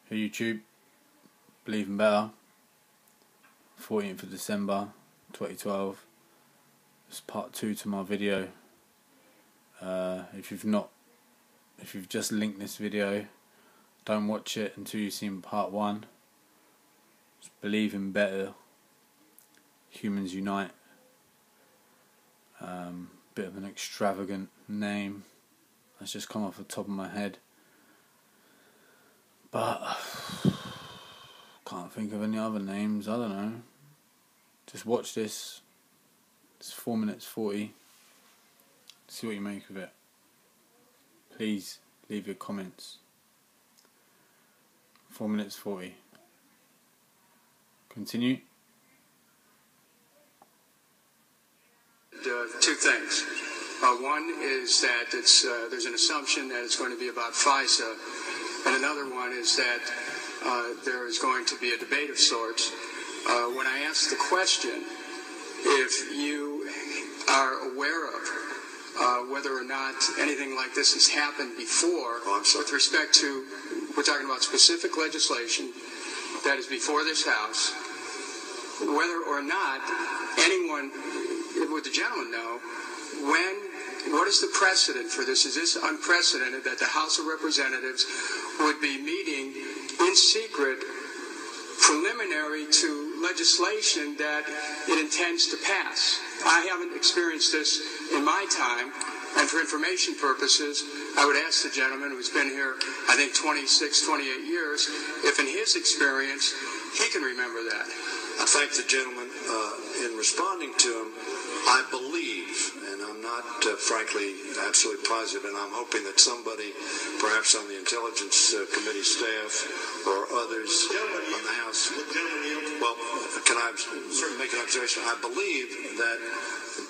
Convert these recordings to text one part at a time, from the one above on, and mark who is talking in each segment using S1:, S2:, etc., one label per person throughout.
S1: Hey YouTube, Believe in Better, 14th of December 2012. It's part 2 to my video. If you've just linked this video, don't watch it until you've seen part 1. It's Believe in Better, Humans Unite. Bit of an extravagant name that's just come off the top of my head, but can't think of any other names. I don't know. Just watch this. It's 4 minutes 40. See what you make of it. Please leave your comments. 4 minutes 40. Continue.
S2: Two things. One is that there's an assumption that it's going to be about FISA, and another one is that there is going to be a debate of sorts. When I asked the question, if you are aware of whether or not anything like this has happened before, with respect to, we're talking about specific legislation that is before this House, whether or not anyone, would the gentleman know, what is the precedent for this? Is this unprecedented that the House of Representatives would be meeting in secret preliminary to legislation that it intends to pass? I haven't experienced this in my time, and for information purposes, I would ask the gentleman who's been here, I think, 26, 28 years, if in his experience, he can remember that.
S3: I thank the gentleman. In responding to him, I believe, and I'm not, frankly, absolutely positive, and I'm hoping that somebody, perhaps on the Intelligence Committee staff or others on the House, well, can I certainly make an observation? I believe that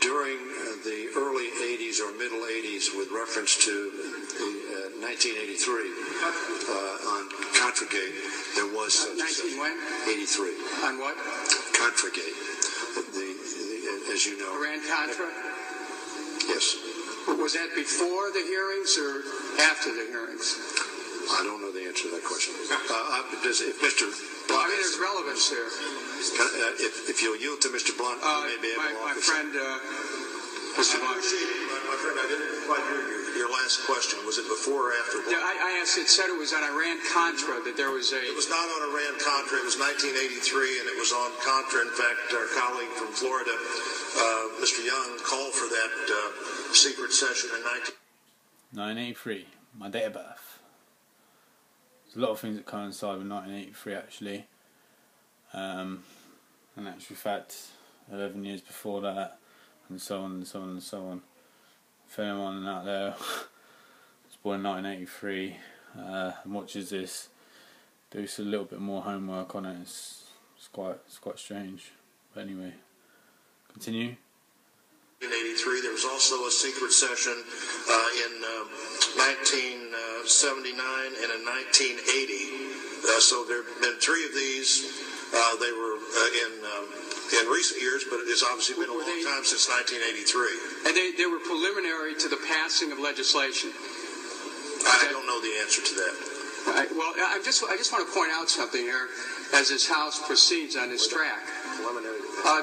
S3: during the early 80s or middle 80s, with reference to the 1983 on Contragate, there was such
S2: 19 when?
S3: 83.
S2: On what?
S3: Contragate. As you know.
S2: Iran-Contra?
S3: Yes.
S2: Was that before the hearings or after the hearings?
S3: I don't know the answer to that question. If Mr. Blunt,
S2: there's relevance there.
S3: If you'll yield to Mr. Blunt, you may be able to
S2: my friend, Mr. Blunt.
S3: My friend, I didn't quite hear your last question. Was it before or after?
S2: Yeah, I asked. It said it was on Iran-Contra, that there was a...
S3: It was not on Iran-Contra. It was 1983, and it was on Contra. In fact, our colleague from Florida, Mr. Young, called for that secret session in
S1: 1983, my date of birth. There's a lot of things that coincide with 1983, actually. In actual fact, 11 years before that, and so on and so on and so on. If anyone out there was born in 1983 and watches this, do a little bit more homework on it. It's quite strange. But anyway, continue.
S3: 1983. There was also a secret session in 1979 and in 1980. So there have been 3 of these. They were in recent years, but it's obviously been a long time since 1983.
S2: And they were preliminary to the passing of legislation.
S3: I don't know the answer to that.
S2: Well, I just want to point out something here as this House proceeds on this track.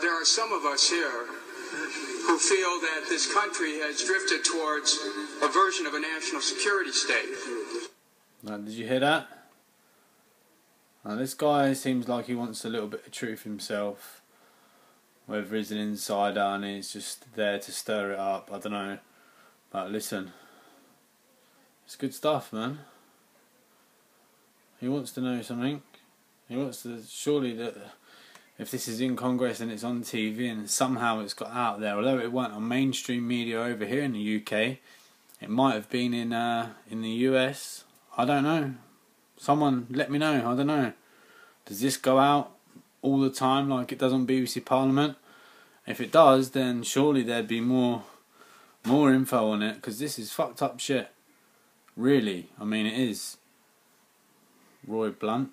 S2: There are some of us here who feel that this country has drifted towards a version of a national security state.
S1: Now, did you hear that? Now, this guy seems like he wants a little bit of truth himself. Whether he's an insider and he's just there to stir it up, I don't know. But listen, it's good stuff, man. He wants to know something. He wants to, surely, that if this is in Congress and it's on TV and somehow it's got out there, although it weren't on mainstream media over here in the UK, it might have been in the US. I don't know. Someone let me know. I don't know. Does this go out all the time like it does on BBC Parliament? If it does, then surely there'd be more info on it, because this is fucked up shit. Really, I mean, it is. Roy Blunt.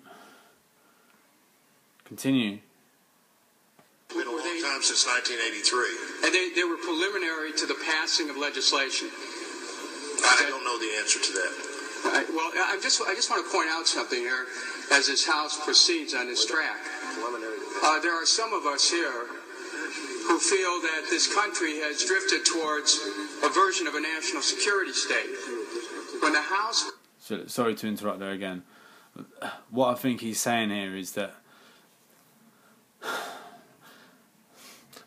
S1: Continue.
S3: It's been a long time since 1983.
S2: And they were preliminary to the passing of legislation.
S3: I don't know the answer to that.
S2: I just want to point out something here as this House proceeds on this track. There are some of us here who feel that this country has drifted towards a version of a national security state. When the House...
S1: So, sorry to interrupt there again. What I think he's saying here is that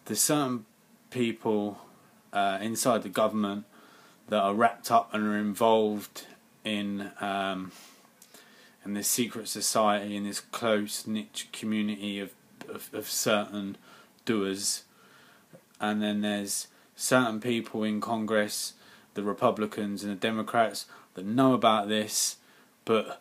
S1: there's certain people inside the government that are wrapped up and are involved in this secret society, in this close-knit community of certain doers. And then there's certain people in Congress, the Republicans and the Democrats, that know about this, but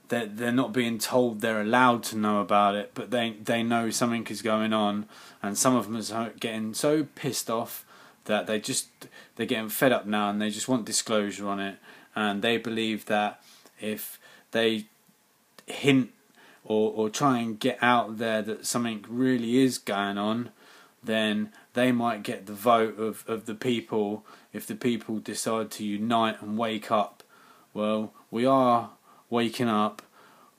S1: they're not being told they're allowed to know about it, but they know something is going on, and some of them are getting so pissed off that they're getting fed up now, and they just want disclosure on it, and they believe that if they hint or try and get out there that something really is going on, then they might get the vote of the people if the people decide to unite and wake up. Well, we are waking up,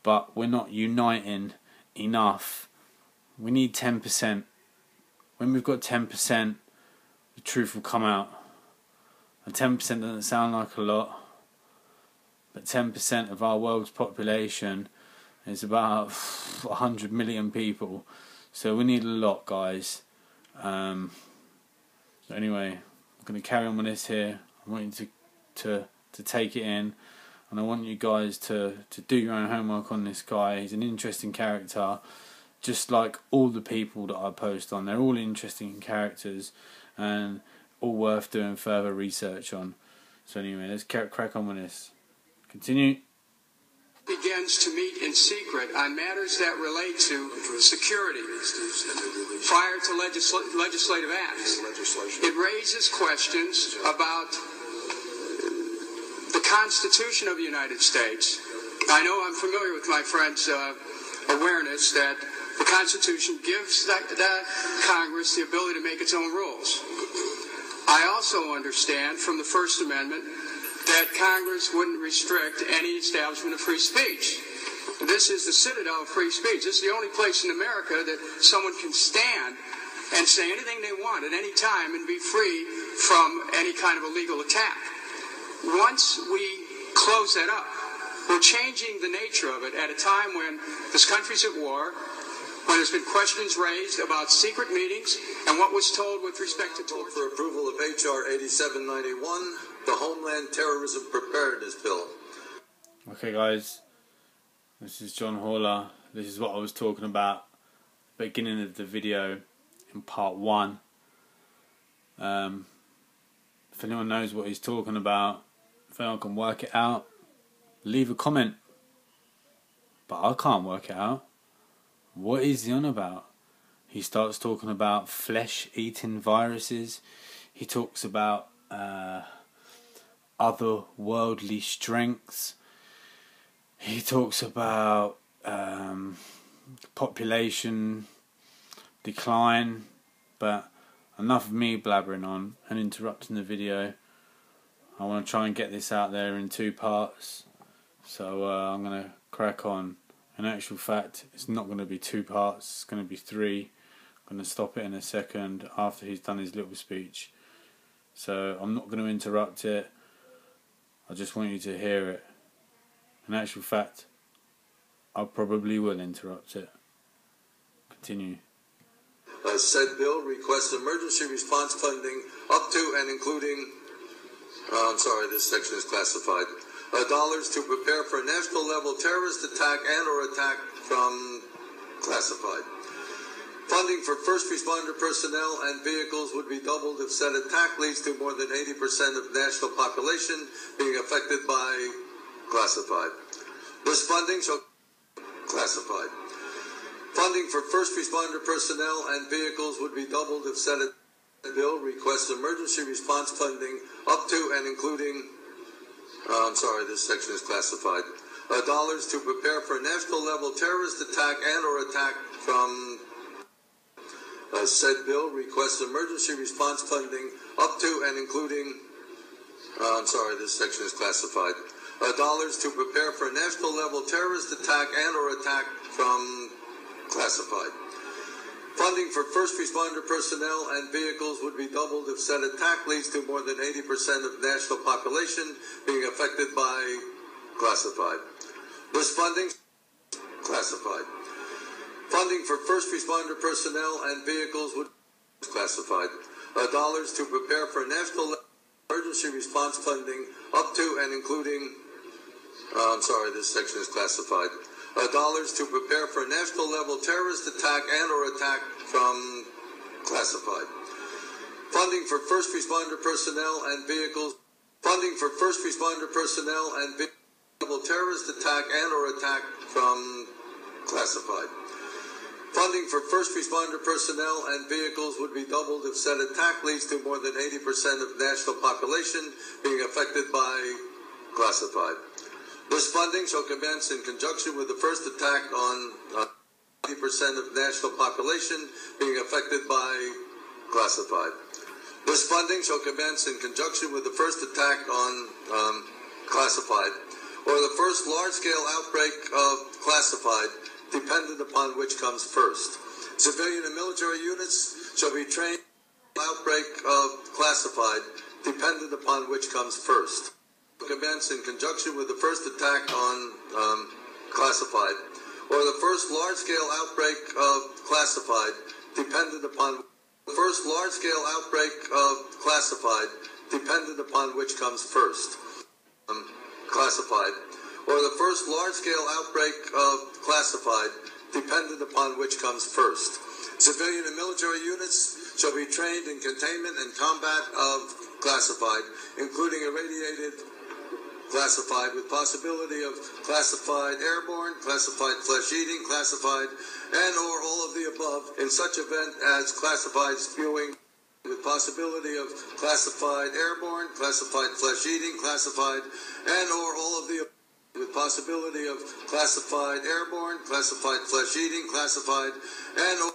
S1: but we're not uniting enough. We need 10%. When we've got 10%, the truth will come out. And 10% doesn't sound like a lot, but 10% of our world's population is about 100 million people. So we need a lot, guys. So anyway, I'm going to carry on with this here. I want you to take it in, and I want you guys to do your own homework on this guy. He's an interesting character, just like all the people that I post on. They're all interesting characters and all worth doing further research on. So anyway, let's crack on with this. Continue.
S2: Begins to meet in secret on matters that relate to security prior to legislative acts. It raises questions about the Constitution of the United States. I know I'm familiar with my friend's awareness that the Constitution gives the Congress the ability to make its own rules. I also understand from the First Amendment that Congress wouldn't restrict any establishment of free speech. This is the citadel of free speech. This is the only place in America that someone can stand and say anything they want at any time and be free from any kind of illegal attack. Once we close that up, we're changing the nature of it at a time when this country's at war, when there's been questions raised about secret meetings and what was told with respect to torture.
S3: For approval of H.R. 8791, the Homeland Terrorism Preparedness Bill.
S1: Okay, guys, this is John Haller. This is what I was talking about at the beginning of the video in part 1. If anyone knows what he's talking about, if anyone can work it out, leave a comment. But I can't work it out. What is he on about? He starts talking about flesh-eating viruses. He talks about otherworldly strengths. He talks about population decline. But enough of me blabbering on and interrupting the video. I want to try and get this out there in 2 parts. So I'm going to crack on. In actual fact, it's not going to be 2 parts. It's going to be 3. I'm going to stop it in a second after he's done his little speech. So I'm not going to interrupt it. I just want you to hear it. In actual fact, I probably will interrupt it. Continue.
S3: Said bill requests emergency response funding up to and including, I'm sorry, this section is classified, dollars to prepare for a national level terrorist attack and or attack from classified. Funding for first responder personnel and vehicles would be doubled if said attack leads to more than 80% of national population being affected by classified. This funding shall classified. Funding for first responder personnel and vehicles would be doubled if said bill requests emergency response funding up to and including, I'm sorry, this section is classified, dollars to prepare for a national level terrorist attack and or attack from said bill requests emergency response funding up to and including, I'm sorry, this section is classified, dollars to prepare for a national-level terrorist attack and/or attack from classified. Funding for first responder personnel and vehicles would be doubled if said attack leads to more than 80% of the national population being affected by classified. This funding, classified. Funding for first responder personnel and vehicles would be classified. Dollars to prepare for national emergency response funding up to and including, this section is classified. Dollars to prepare for a national-level terrorist attack and/or attack from classified. Funding for first responder personnel and vehicles. Funding for first responder personnel and vehicles. Terrorist attack and/or attack from classified. Funding for first responder personnel and vehicles would be doubled if said attack leads to more than 80% of the national population being affected by classified. This funding shall commence in conjunction with the first attack on 80% of the national population being affected by classified. This funding shall commence in conjunction with the first attack on classified, or the first large-scale outbreak of classified, dependent upon which comes first. Civilian and military units shall be trained in the outbreak of classified, dependent upon which comes first. Commence in conjunction with the first attack on classified, or the first large-scale outbreak of classified, dependent upon the first large-scale outbreak of classified, dependent upon which comes first. Classified, or the first large-scale outbreak of classified, dependent upon which comes first. Civilian and military units shall be trained in containment and combat of classified, including irradiated classified with possibility of classified airborne, classified flesh-eating, classified, and/or all of the above in such event as classified spewing with possibility of classified airborne, classified flesh-eating, classified, and/or all of the above with possibility of classified airborne, classified flesh-eating, classified, and/or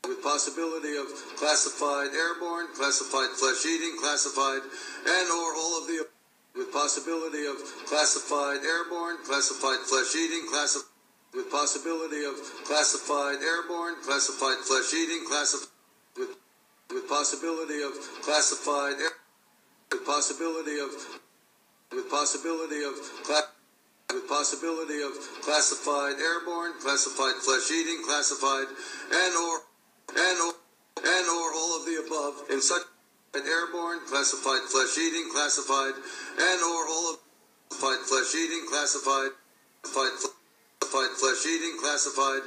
S3: with possibility of classified airborne, classified flesh-eating, classified, and/or all of the above with possibility of classified airborne, classified flesh-eating, classified, with possibility of classified airborne, classified flesh-eating, classified, with possibility of classified air, with possibility of with possibility of classified airborne, classified flesh-eating, classified, and/or all of the above in such airborne, classified flesh-eating, classified, and/or all of classified flesh-eating, classified flesh-eating, classified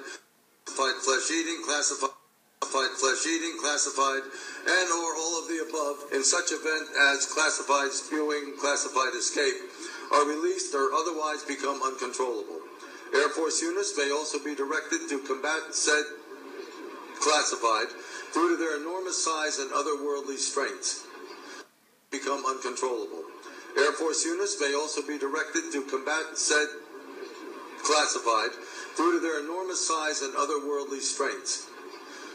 S3: flesh-eating, classified flesh-eating, classified, and/or all of the above in such event as classified spewing, classified escape are released or otherwise become uncontrollable. Air Force units may also be directed to combat said classified due to their enormous size and otherworldly strengths become uncontrollable. Air Force units may also be directed to combat said classified due to their enormous size and otherworldly strengths.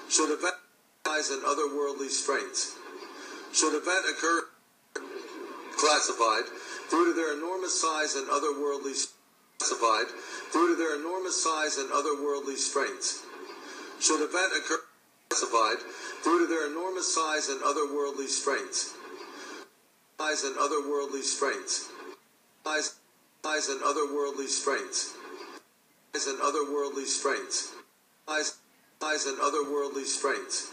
S3: Should event size and otherworldly strengths. Should event occur classified due to their enormous size and otherworldly classified due to their enormous size and otherworldly strengths. Should event occur classified due to their enormous size and otherworldly strengths. Size and otherworldly strengths. Size and otherworldly strengths. Size and otherworldly strengths. Size and otherworldly strengths.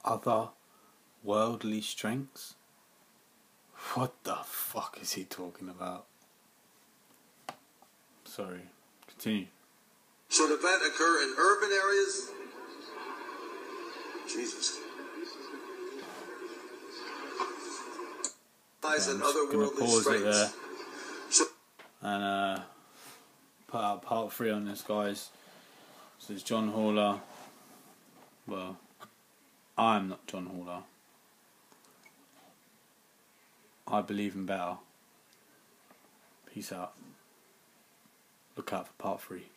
S1: Otherworldly strengths? What the fuck is he talking about? Sorry, continue.
S3: Should event occur in urban areas? Jesus. Size and otherworldly strengths.
S1: And put out part 3 on this, guys. So it's John Haller. Well, I'm not John Haller. I believe in better. Peace out. Look out for part 3.